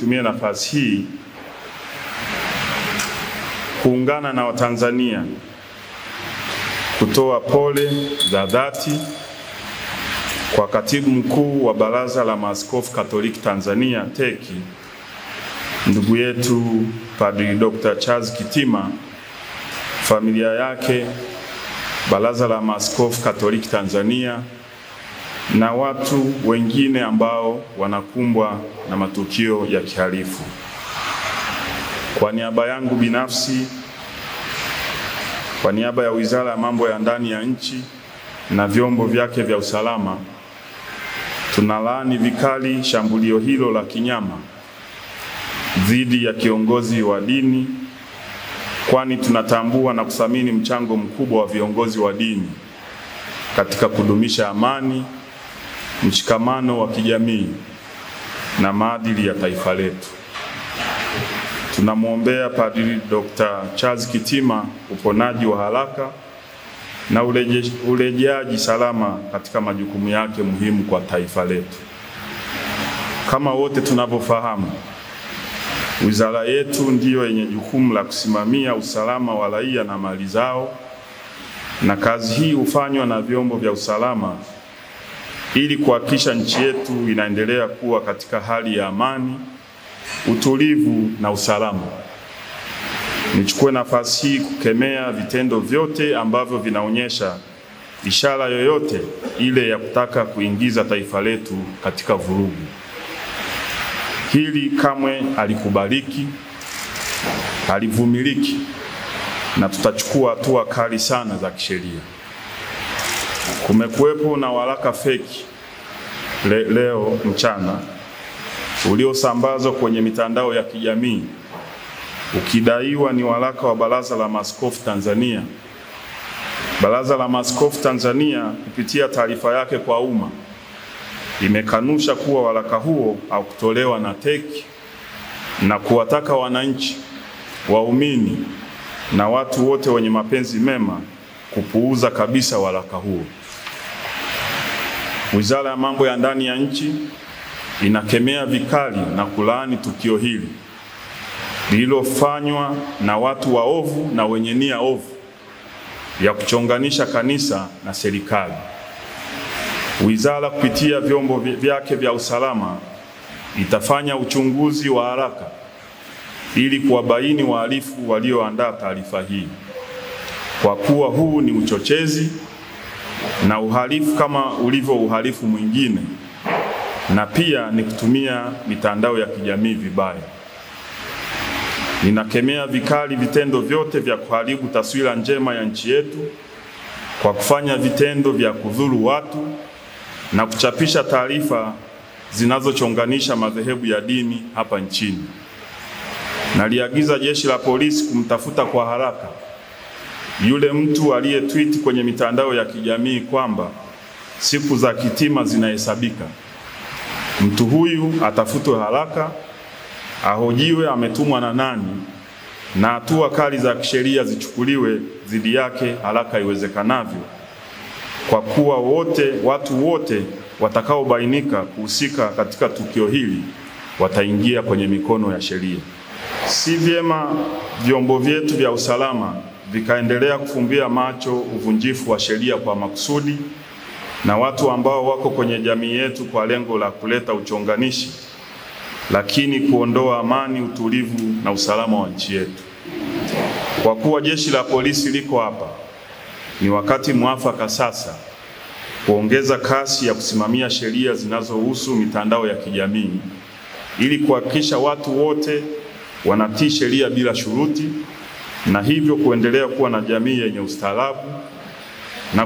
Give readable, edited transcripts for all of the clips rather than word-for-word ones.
nitumie nafasi hii kuungana na Watanzania kutoa pole za dhati kwa Katibu Mkuu wa Baraza la Maaskofu Katoliki Tanzania TEC, ndugu yetu Padri Dr. Charles Kitima, familia yake, Baraza la Maaskofu Katoliki Tanzania na watu wengine ambao wanakumbwa na matukio ya kihalifu. Kwa niaba yangu binafsi, kwa niaba ya Wizara ya Mambo ya Ndani ya Nchi na vyombo vyake vya usalama, tunalaani vikali shambulio hilo la kinyama dhidi ya kiongozi wa dini, kwani tunatambua na kuthamini mchango mkubwa wa viongozi wa dini katika kudumisha amani, mshikamano wa kijamii na maadili ya taifa letu. Tunamwombea Padri Dr. Charles Kitima uponaji wa haraka na urejeaji salama katika majukumu yake muhimu kwa taifa letu. Kama wote tunavyofahamu, wizara yetu ndiyo yenye jukumu la kusimamia usalama wa raia na mali zao, na kazi hii hufanywa na vyombo vya usalama ili kuhakikisha nchi yetu inaendelea kuwa katika hali ya amani, utulivu na usalama. Nichukue nafasi hii kukemea vitendo vyote ambavyo vinaonyesha ishara yoyote ile ya kutaka kuingiza taifa letu katika vurugu. Hili kamwe halikubaliki, halivumiliki, na tutachukua hatua kali sana za kisheria. Kumekuwepo na waraka feki leo mchana uliosambazwa kwenye mitandao ya kijamii ukidaiwa ni waraka wa Baraza la Maaskofu Tanzania. Baraza la Maaskofu Tanzania kupitia taarifa yake kwa umma imekanusha kuwa waraka huo haukutolewa na TEC na kuwataka wananchi, waumini na watu wote wenye mapenzi mema kupuuza kabisa waraka huo. Wizara ya Mambo ya Ndani ya Nchi inakemea vikali na kulaani tukio hili lililofanywa na watu waovu na wenye nia ovu ya kuchonganisha kanisa na serikali. Wizara kupitia vyombo vyake vya usalama itafanya uchunguzi wa haraka ili kuwabaini wahalifu walioandaa taarifa hii, kwa kuwa huu ni uchochezi na uhalifu kama ulivyo uhalifu mwingine, na pia ni kutumia mitandao ya kijamii vibaya. Ninakemea vikali vitendo vyote vya kuharibu taswira njema ya nchi yetu kwa kufanya vitendo vya kudhuru watu na kuchapisha taarifa zinazochonganisha madhehebu ya dini hapa nchini. Naliagiza Jeshi la Polisi kumtafuta kwa haraka yule mtu aliyetweet kwenye mitandao ya kijamii kwamba siku za Kitima zinahesabika. Mtu huyu atafutwe haraka, ahojiwe ametumwa na nani, na hatua kali za kisheria zichukuliwe dhidi yake haraka iwezekanavyo, kwa kuwa watu wote watakaobainika kuhusika katika tukio hili wataingia kwenye mikono ya sheria. Si vyema vyombo vyetu vya usalama vikaendelea kufumbia macho uvunjifu wa sheria kwa makusudi na watu ambao wako kwenye jamii yetu kwa lengo la kuleta uchonganishi, lakini kuondoa amani, utulivu na usalama wa nchi yetu. Kwa kuwa Jeshi la Polisi liko hapa, ni wakati mwafaka sasa kuongeza kasi ya kusimamia sheria zinazohusu mitandao ya kijamii ili kuhakikisha watu wote wanatii sheria bila shuruti, na hivyo kuendelea kuwa na jamii yenye ustaarabu na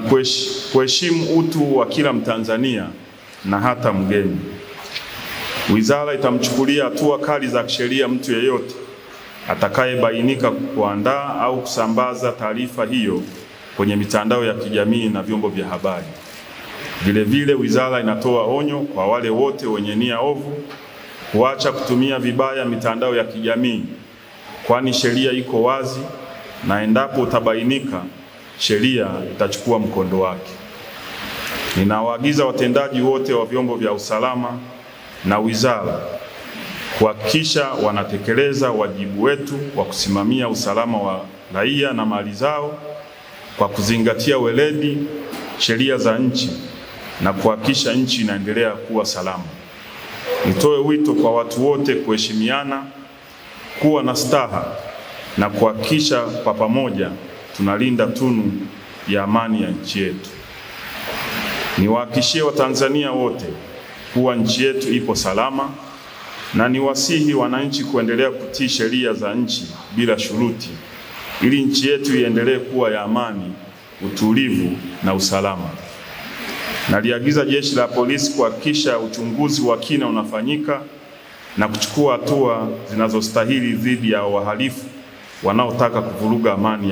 kuheshimu utu wa kila Mtanzania na hata mgeni. Wizara itamchukulia hatua kali za kisheria mtu yeyote atakayebainika kuandaa au kusambaza taarifa hiyo kwenye mitandao ya kijamii na vyombo vya habari. Vilevile, wizara inatoa onyo kwa wale wote wenye nia ovu kuacha kutumia vibaya mitandao ya kijamii, kwani sheria iko wazi na endapo utabainika, sheria itachukua mkondo wake. Ninawaagiza watendaji wote wa vyombo vya usalama na wizara kuhakikisha wanatekeleza wajibu wetu wa kusimamia usalama wa raia na mali zao kwa kuzingatia weledi, sheria za nchi na kuhakikisha nchi inaendelea kuwa salama. Nitoe wito kwa watu wote kuheshimiana, kuwa na staha na kuhakikisha kwa pamoja tunalinda tunu ya amani ya nchi yetu. Niwahakikishie Watanzania wote kuwa nchi yetu ipo salama na niwasihi wananchi kuendelea kutii sheria za nchi bila shuruti ili nchi yetu iendelee kuwa ya amani, utulivu na usalama. Naliagiza Jeshi la Polisi kuhakikisha uchunguzi wa kina unafanyika na kuchukua hatua zinazostahili dhidi ya wahalifu wanaotaka kuvuruga amani.